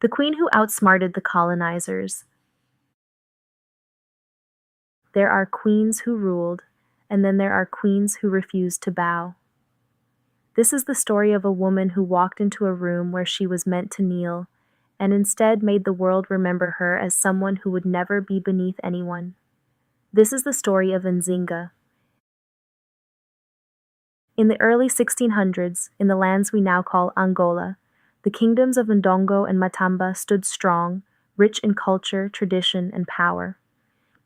The queen who outsmarted the colonizers. There are queens who ruled, and then there are queens who refused to bow. This is the story of a woman who walked into a room where she was meant to kneel, and instead made the world remember her as someone who would never be beneath anyone. This is the story of Nzinga. In the early 1600s, in the lands we now call Angola, the kingdoms of Ndongo and Matamba stood strong, rich in culture, tradition, and power.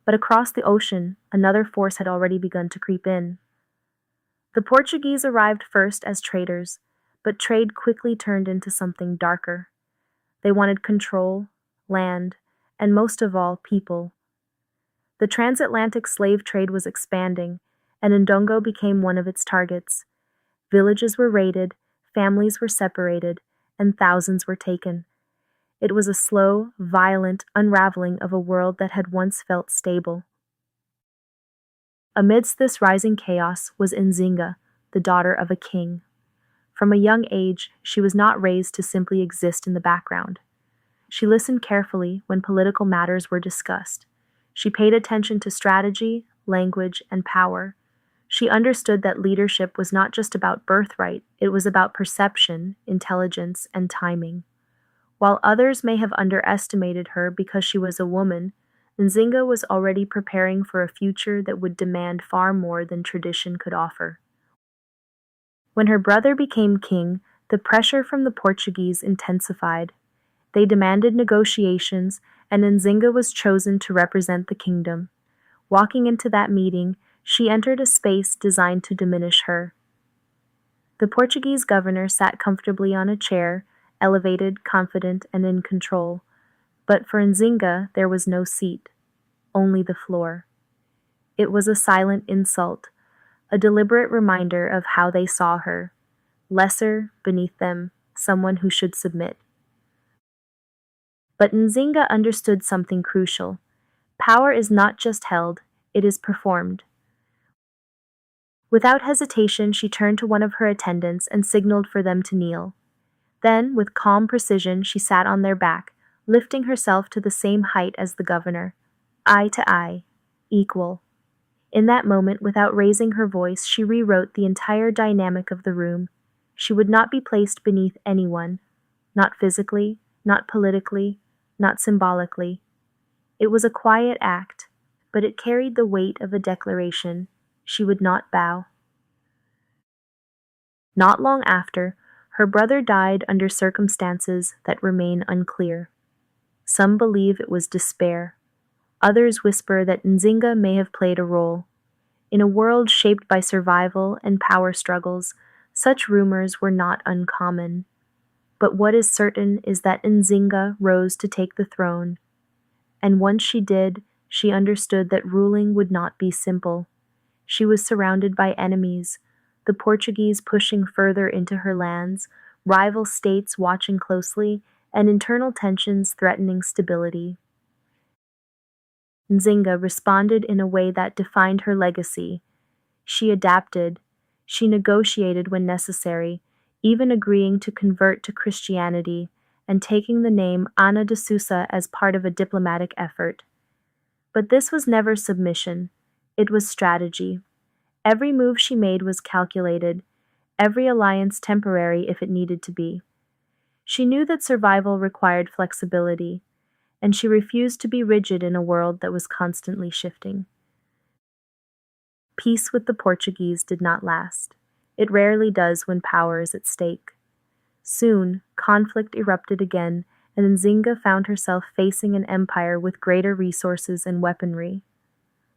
But across the ocean, another force had already begun to creep in. The Portuguese arrived first as traders, but trade quickly turned into something darker. They wanted control, land, and most of all, people. The transatlantic slave trade was expanding, and Ndongo became one of its targets. Villages were raided, families were separated, and thousands were taken. It was a slow, violent unraveling of a world that had once felt stable. Amidst this rising chaos was Nzinga, the daughter of a king. From a young age, she was not raised to simply exist in the background. She listened carefully when political matters were discussed. She paid attention to strategy, language, and power. She understood that leadership was not just about birthright, it was about perception, intelligence, and timing. While others may have underestimated her because she was a woman, Nzinga was already preparing for a future that would demand far more than tradition could offer. When her brother became king, the pressure from the Portuguese intensified. They demanded negotiations, and Nzinga was chosen to represent the kingdom. Walking into that meeting, she entered a space designed to diminish her. The Portuguese governor sat comfortably on a chair, elevated, confident, and in control. But for Nzinga, there was no seat, only the floor. It was a silent insult, a deliberate reminder of how they saw her. Lesser, beneath them, someone who should submit. But Nzinga understood something crucial. Power is not just held, it is performed. Without hesitation, she turned to one of her attendants and signaled for them to kneel. Then, with calm precision, she sat on their back, lifting herself to the same height as the governor. Eye to eye, equal. In that moment, without raising her voice, she rewrote the entire dynamic of the room. She would not be placed beneath anyone, not physically, not politically, not symbolically. It was a quiet act, but it carried the weight of a declaration. She would not bow. Not long after, her brother died under circumstances that remain unclear. Some believe it was despair. Others whisper that Nzinga may have played a role. In a world shaped by survival and power struggles, such rumors were not uncommon. But what is certain is that Nzinga rose to take the throne. And once she did, she understood that ruling would not be simple. She was surrounded by enemies, the Portuguese pushing further into her lands, rival states watching closely, and internal tensions threatening stability. Nzinga responded in a way that defined her legacy. She adapted. She negotiated when necessary, even agreeing to convert to Christianity and taking the name Ana de Sousa as part of a diplomatic effort. But this was never submission. It was strategy. Every move she made was calculated, every alliance temporary if it needed to be. She knew that survival required flexibility, and she refused to be rigid in a world that was constantly shifting. Peace with the Portuguese did not last. It rarely does when power is at stake. Soon, conflict erupted again, and Nzinga found herself facing an empire with greater resources and weaponry.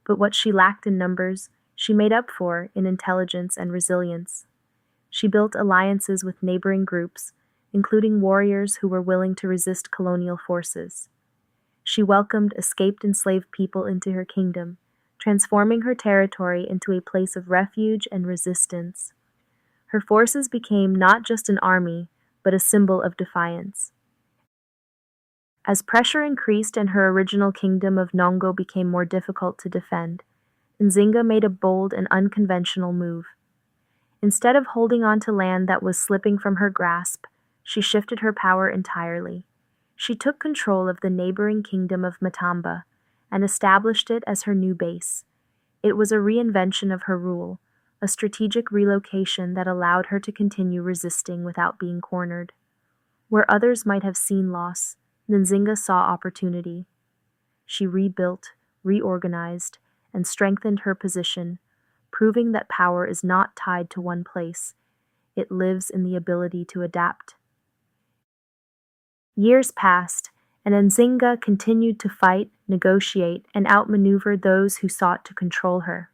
But what she lacked in numbers, she made up for in intelligence and resilience. She built alliances with neighboring groups, including warriors who were willing to resist colonial forces. She welcomed escaped enslaved people into her kingdom, transforming her territory into a place of refuge and resistance. Her forces became not just an army, but a symbol of defiance. As pressure increased and her original kingdom of Nongo became more difficult to defend, Nzinga made a bold and unconventional move. Instead of holding on to land that was slipping from her grasp, she shifted her power entirely. She took control of the neighboring kingdom of Matamba and established it as her new base. It was a reinvention of her rule, a strategic relocation that allowed her to continue resisting without being cornered. Where others might have seen loss, Nzinga saw opportunity. She rebuilt, reorganized, and strengthened her position, proving that power is not tied to one place. It lives in the ability to adapt. Years passed, and Nzinga continued to fight, negotiate, and outmaneuver those who sought to control her.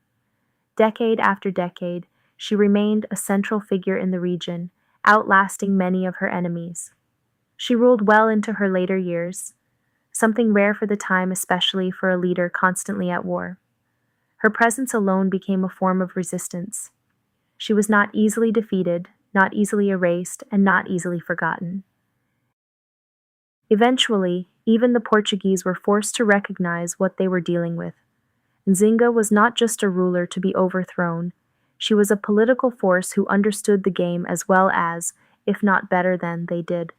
Decade after decade, she remained a central figure in the region, outlasting many of her enemies. She ruled well into her later years, something rare for the time, especially for a leader constantly at war. Her presence alone became a form of resistance. She was not easily defeated, not easily erased, and not easily forgotten. Eventually, even the Portuguese were forced to recognize what they were dealing with. Nzinga was not just a ruler to be overthrown, she was a political force who understood the game as well as, if not better than, they did.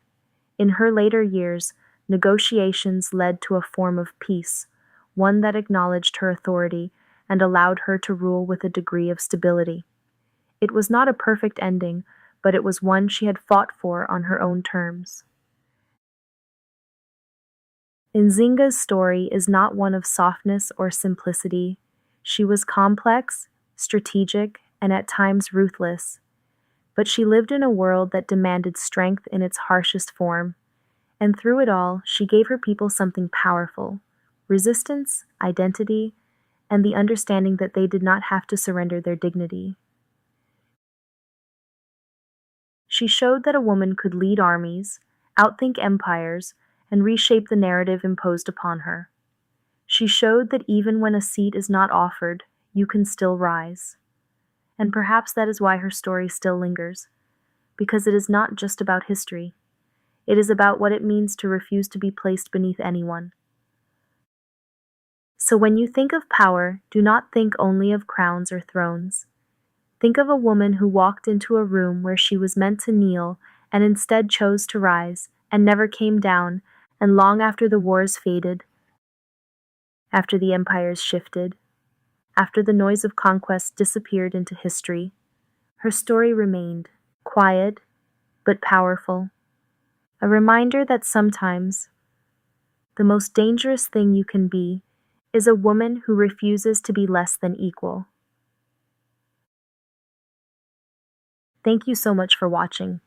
In her later years, negotiations led to a form of peace, one that acknowledged her authority and allowed her to rule with a degree of stability. It was not a perfect ending, but it was one she had fought for on her own terms. Nzinga's story is not one of softness or simplicity. She was complex, strategic, and at times ruthless. But she lived in a world that demanded strength in its harshest form. And through it all, she gave her people something powerful: resistance, identity, and the understanding that they did not have to surrender their dignity. She showed that a woman could lead armies, outthink empires, and reshape the narrative imposed upon her. She showed that even when a seat is not offered, you can still rise. And perhaps that is why her story still lingers, because it is not just about history. It is about what it means to refuse to be placed beneath anyone. So when you think of power, do not think only of crowns or thrones. Think of a woman who walked into a room where she was meant to kneel and instead chose to rise and never came down, and long after the wars faded, after the empires shifted, after the noise of conquest disappeared into history, her story remained, quiet but powerful. A reminder that sometimes the most dangerous thing you can be is a woman who refuses to be less than equal. Thank you so much for watching.